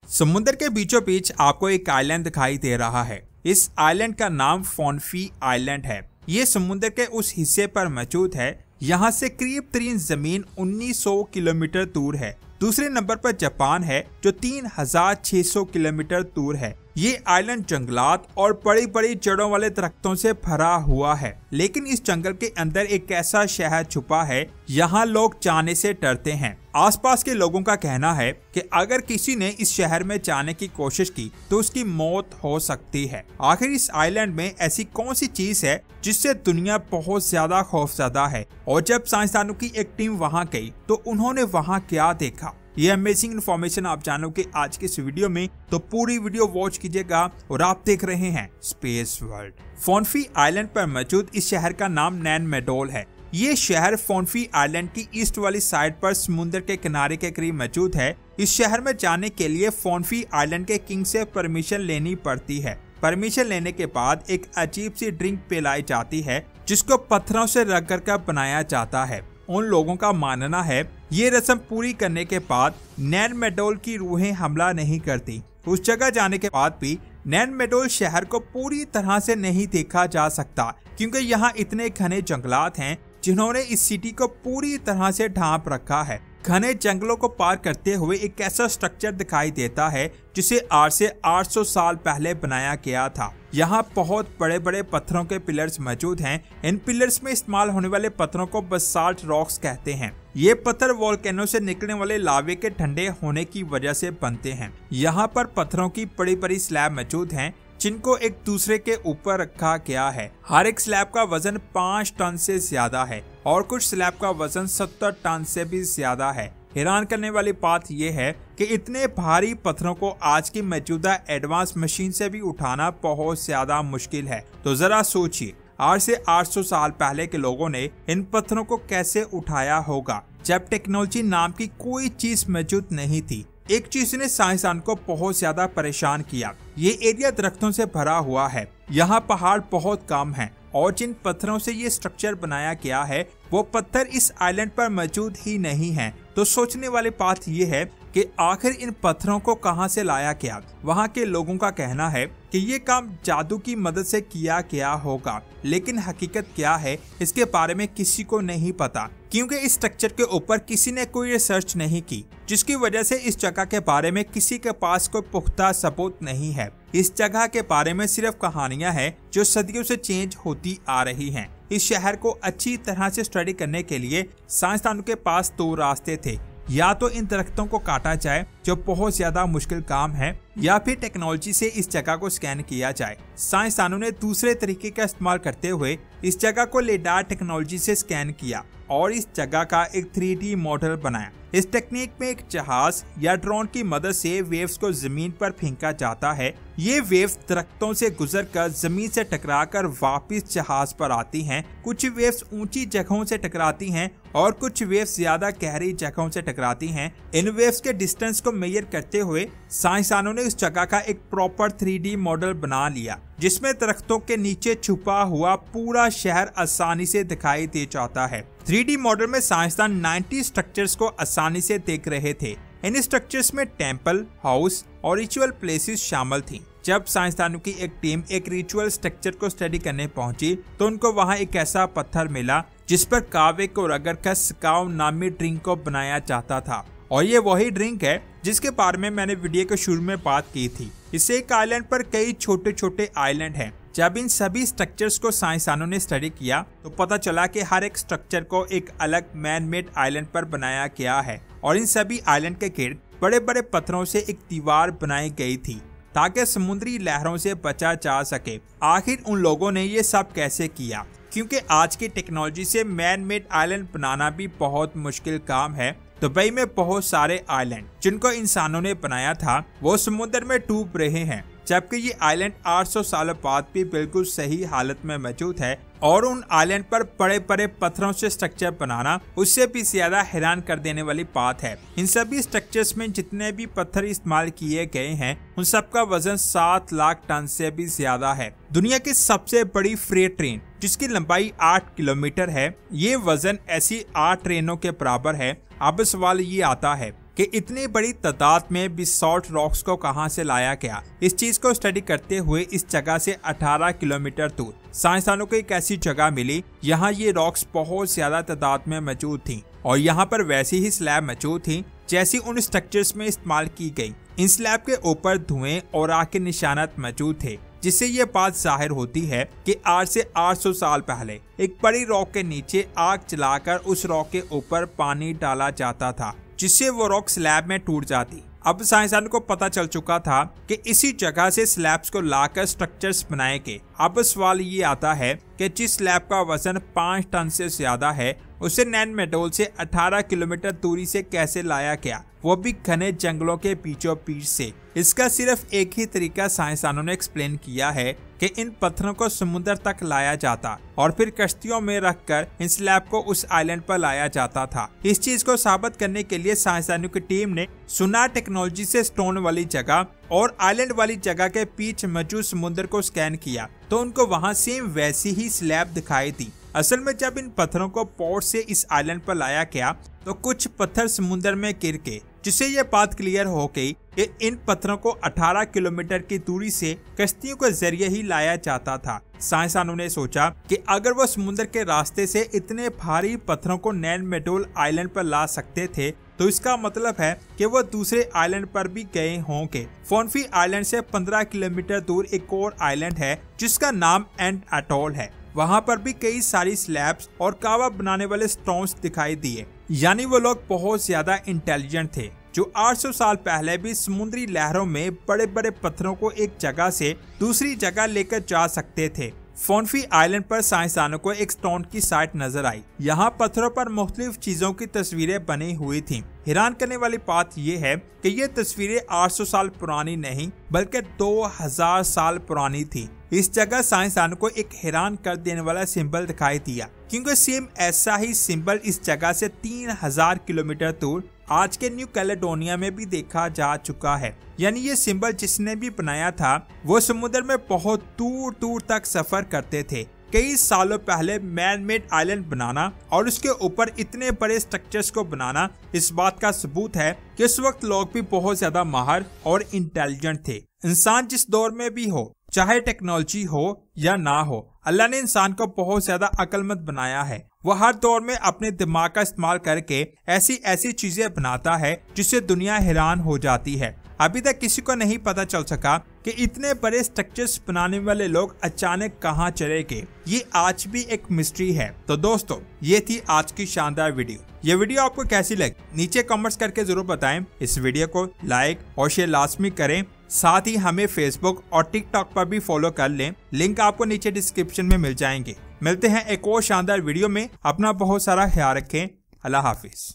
समुद्र के बीचों बीच आपको एक आइलैंड दिखाई दे रहा है। इस आइलैंड का नाम फोनफी आइलैंड है। ये समुद्र के उस हिस्से पर मौजूद है यहाँ से करीब तरीन जमीन 1900 किलोमीटर दूर है। दूसरे नंबर पर जापान है जो 3600 किलोमीटर दूर है। ये आइलैंड जंगलात और बड़ी बड़ी जड़ों वाले दरख्तों से भरा हुआ है, लेकिन इस जंगल के अंदर एक ऐसा शहर छुपा है यहाँ लोग जाने से डरते हैं। आसपास के लोगों का कहना है कि अगर किसी ने इस शहर में जाने की कोशिश की तो उसकी मौत हो सकती है। आखिर इस आइलैंड में ऐसी कौन सी चीज है जिससे दुनिया बहुत ज्यादा खौफजदा है, और जब साइंसदानों की एक टीम वहाँ गई तो उन्होंने वहाँ क्या देखा, ये अमेजिंग इन्फॉर्मेशन आप जानोगे आज के इस वीडियो में, तो पूरी वीडियो वॉच कीजिएगा। और आप देख रहे हैं स्पेस वर्ल्ड। फोनफी आइलैंड पर मौजूद इस शहर का नाम नैनमेडोल है। ये शहर फोनफी आइलैंड की ईस्ट वाली साइड पर समुद्र के किनारे के करीब मौजूद है। इस शहर में जाने के लिए फोनफी आइलैंड के किंग से परमिशन लेनी पड़ती है। परमिशन लेने के बाद एक अजीब सी ड्रिंक पिलाई जाती है जिसको पत्थरों से रगड़ कर बनाया जाता है। उन लोगों का मानना है ये रस्म पूरी करने के बाद नैनमेडोल की रूहें हमला नहीं करती। उस जगह जाने के बाद भी नैनमेडोल शहर को पूरी तरह से नहीं देखा जा सकता, क्योंकि यहाँ इतने घने जंगलात हैं जिन्होंने इस सिटी को पूरी तरह से ढांप रखा है। घने जंगलों को पार करते हुए एक ऐसा स्ट्रक्चर दिखाई देता है जिसे आज से 800 साल पहले बनाया गया था। यहाँ बहुत बड़े बड़े पत्थरों के पिलर्स मौजूद हैं। इन पिलर्स में इस्तेमाल होने वाले पत्थरों को बसाल्ट रॉक्स कहते हैं। ये पत्थर वोल्केनो से निकलने वाले लावे के ठंडे होने की वजह से बनते हैं। यहाँ पर पत्थरों की बड़ी बड़ी स्लैब मौजूद हैं जिनको एक दूसरे के ऊपर रखा गया है। हर एक स्लैब का वजन 5 टन से ज्यादा है और कुछ स्लैब का वजन 70 टन से भी ज्यादा है। हैरान करने वाली बात यह है कि इतने भारी पत्थरों को आज की मौजूदा एडवांस मशीन से भी उठाना बहुत ज्यादा मुश्किल है। तो जरा सोचिए, आज से 800 साल पहले के लोगों ने इन पत्थरों को कैसे उठाया होगा, जब टेक्नोलॉजी नाम की कोई चीज मौजूद नहीं थी। एक चीज ने साइंसदान को बहुत ज्यादा परेशान किया। ये एरिया दरख्तों से भरा हुआ है। यहाँ पहाड़ बहुत कम हैं और जिन पत्थरों से ये स्ट्रक्चर बनाया गया है वो पत्थर इस आइलैंड पर मौजूद ही नहीं है। तो सोचने वाली बात ये है कि आखिर इन पत्थरों को कहां से लाया गया। वहां के लोगों का कहना है कि ये काम जादू की मदद से किया गया होगा, लेकिन हकीकत क्या है इसके बारे में किसी को नहीं पता, क्योंकि इस स्ट्रक्चर के ऊपर किसी ने कोई रिसर्च नहीं की, जिसकी वजह से इस जगह के बारे में किसी के पास कोई पुख्ता सबूत नहीं है। इस जगह के बारे में सिर्फ कहानियां हैं जो सदियों से चेंज होती आ रही हैं। इस शहर को अच्छी तरह से स्टडी करने के लिए साइंसदानों के पास 2 रास्ते थे। या तो इन दरख्तों को काटा जाए जो बहुत ज्यादा मुश्किल काम है, या फिर टेक्नोलॉजी से इस जगह को स्कैन किया जाए। साइंसदानों ने दूसरे तरीके का इस्तेमाल करते हुए इस जगह को लेडार टेक्नोलॉजी से स्कैन किया और इस जगह का एक 3D मॉडल बनाया। इस टेक्निक में एक जहाज या ड्रोन की मदद से वेव्स को जमीन पर फेंका जाता है। ये वेव्स दरख्तों से गुजरकर जमीन से टकराकर वापस जहाज पर आती हैं। कुछ वेव्स ऊंची जगहों से टकराती हैं और कुछ वेव्स ज्यादा गहरी जगहों से टकराती हैं। इन वेव्स के डिस्टेंस को मेजर करते हुए साइंसदानों ने इस जगह का एक प्रॉपर 3D मॉडल बना लिया, जिसमें दरख्तों के नीचे छुपा हुआ पूरा शहर आसानी से दिखाई दे जाता है। 3D मॉडल में साइंसदान 90 स्ट्रक्चर्स को आसानी से देख रहे थे। इन स्ट्रक्चर्स में टेंपल, हाउस और रिचुअल प्लेसेस शामिल थी। जब साइंसदानों की एक टीम एक रिचुअल स्ट्रक्चर को स्टडी करने पहुंची तो उनको वहां एक ऐसा पत्थर मिला जिस पर कावे को रगड़कर स्काउ नामी ड्रिंक को बनाया जाता था। और ये वही ड्रिंक है जिसके बारे में मैंने वीडियो के शुरू में बात की थी। इससे एक आइलैंड पर कई छोटे छोटे आइलैंड हैं। जब इन सभी स्ट्रक्चर्स को साइंसदानों ने स्टडी किया तो पता चला कि हर एक स्ट्रक्चर को एक अलग मैन मेड आइलैंड पर बनाया गया है, और इन सभी आइलैंड के गिर्द बड़े बड़े पत्थरों से एक दीवार बनाई गई थी ताकि समुद्री लहरों से बचा जा सके। आखिर उन लोगों ने ये सब कैसे किया, क्योंकि आज की टेक्नोलॉजी से मैन मेड आइलैंड बनाना भी बहुत मुश्किल काम है। दुबई में बहुत सारे आइलैंड जिनको इंसानों ने बनाया था वो समुद्र में डूब रहे हैं, जबकि ये आइलैंड 800 सालों बाद भी बिल्कुल सही हालत में मौजूद है। और उन आइलैंड पर बड़े बड़े पत्थरों से स्ट्रक्चर बनाना उससे भी ज्यादा हैरान कर देने वाली बात है। इन सभी स्ट्रक्चर्स में जितने भी पत्थर इस्तेमाल किए गए हैं उन सब का वजन 7 लाख टन से भी ज्यादा है। दुनिया की सबसे बड़ी फ्रेट ट्रेन जिसकी लंबाई 8 किलोमीटर है, ये वजन ऐसी 8 ट्रेनों के बराबर है। अब सवाल ये आता है कि इतनी बड़ी तादाद में बेसॉल्ट रॉक्स को कहां से लाया गया। इस चीज को स्टडी करते हुए इस जगह से 18 किलोमीटर दूर साइंसदानों को एक ऐसी जगह मिली, यहाँ ये रॉक्स बहुत ज्यादा तादाद में मौजूद थी और यहाँ पर वैसी ही स्लैब मौजूद थी जैसी उन स्ट्रक्चर्स में इस्तेमाल की गई। इन स्लैब के ऊपर धुएं और आग के निशानात मौजूद थे, जिससे ये बात जाहिर होती है कि आज से 800 साल पहले एक बड़ी रॉक के नीचे आग जलाकर उस रॉक के ऊपर पानी डाला जाता था, जिससे वो रॉक स्लैब में टूट जाती। अब साइंसदानों को पता चल चुका था कि इसी जगह से स्लैब्स को लाकर स्ट्रक्चर्स बनाए गए। अब सवाल ये आता है कि जिस स्लैब का वजन 5 टन से ज्यादा है, उसे नैनमेडोल से 18 किलोमीटर दूरी से कैसे लाया गया, वो भी घने जंगलों के बीचों बीच से। इसका सिर्फ एक ही तरीका साइंसदानों ने एक्सप्लेन किया है कि इन पत्थरों को समुद्र तक लाया जाता और फिर कश्तियों में रखकर इन स्लैब को उस आइलैंड पर लाया जाता था। इस चीज को साबित करने के लिए साइंसदानों की टीम ने सोनार टेक्नोलॉजी से स्टोन वाली जगह और आइलैंड वाली जगह के बीच मौजूद समुद्र को स्कैन किया, तो उनको वहाँ सेम वैसी ही स्लैब दिखाई दी। असल में जब इन पत्थरों को पोर्ट से इस आइलैंड पर लाया गया तो कुछ पत्थर समुद्र में गिर गए, जिससे ये बात क्लियर हो गई कि इन पत्थरों को 18 किलोमीटर की दूरी से कश्तियों के जरिए ही लाया जाता था। साइंसदानों ने सोचा कि अगर वो समुद्र के रास्ते से इतने भारी पत्थरों को नैनमेडोल आइलैंड पर ला सकते थे, तो इसका मतलब है कि वो दूसरे आइलैंड पर भी गए होंगे। फोनफी आइलैंड से 15 किलोमीटर दूर एक और आइलैंड है जिसका नाम एंड अटोल है। वहाँ पर भी कई सारी स्लैब्स और कावा बनाने वाले स्टोन्स दिखाई दिए। यानी वो लोग बहुत ज्यादा इंटेलिजेंट थे जो 800 साल पहले भी समुद्री लहरों में बड़े बड़े पत्थरों को एक जगह से दूसरी जगह लेकर जा सकते थे। फोनफी आइलैंड पर साइंसदानों को एक स्टोन की साइट नजर आई। यहाँ पत्थरों पर मुख्तलिफ चीजों की तस्वीरें बनी हुई थी। हैरान करने वाली बात यह है कि ये तस्वीरें 800 साल पुरानी नहीं बल्कि 2000 साल पुरानी थी। इस जगह साइंसदानों को एक हैरान कर देने वाला सिंबल दिखाई दिया, क्योंकि सेम ऐसा ही सिंबल इस जगह से 3000 किलोमीटर दूर आज के न्यू कैलेडोनिया में भी देखा जा चुका है। यानी ये सिंबल जिसने भी बनाया था वो समुद्र में बहुत दूर दूर तक सफर करते थे। कई सालों पहले मैन मेड आइलैंड बनाना और उसके ऊपर इतने बड़े स्ट्रक्चर्स को बनाना इस बात का सबूत है कि उस वक्त लोग भी बहुत ज्यादा माहिर और इंटेलिजेंट थे। इंसान जिस दौर में भी हो, चाहे टेक्नोलॉजी हो या ना हो, अल्लाह ने इंसान को बहुत ज्यादा अक्लमंद बनाया है। वह हर दौर में अपने दिमाग का इस्तेमाल करके ऐसी ऐसी चीजें बनाता है जिससे दुनिया हैरान हो जाती है। अभी तक किसी को नहीं पता चल सका कि इतने बड़े स्ट्रक्चर्स बनाने वाले लोग अचानक कहां चले गए। ये आज भी एक मिस्ट्री है। तो दोस्तों, ये थी आज की शानदार वीडियो। ये वीडियो आपको कैसी लगी नीचे कमेंट्स करके जरूर बताएं। इस वीडियो को लाइक और शेयर लाजमी करें। साथ ही हमें फेसबुक और टिकटॉक पर भी फॉलो कर लें। लिंक आपको नीचे डिस्क्रिप्शन में मिल जाएंगे। मिलते हैं एक और शानदार वीडियो में। अपना बहुत सारा ख्याल रखें। अल्लाह हाफिज।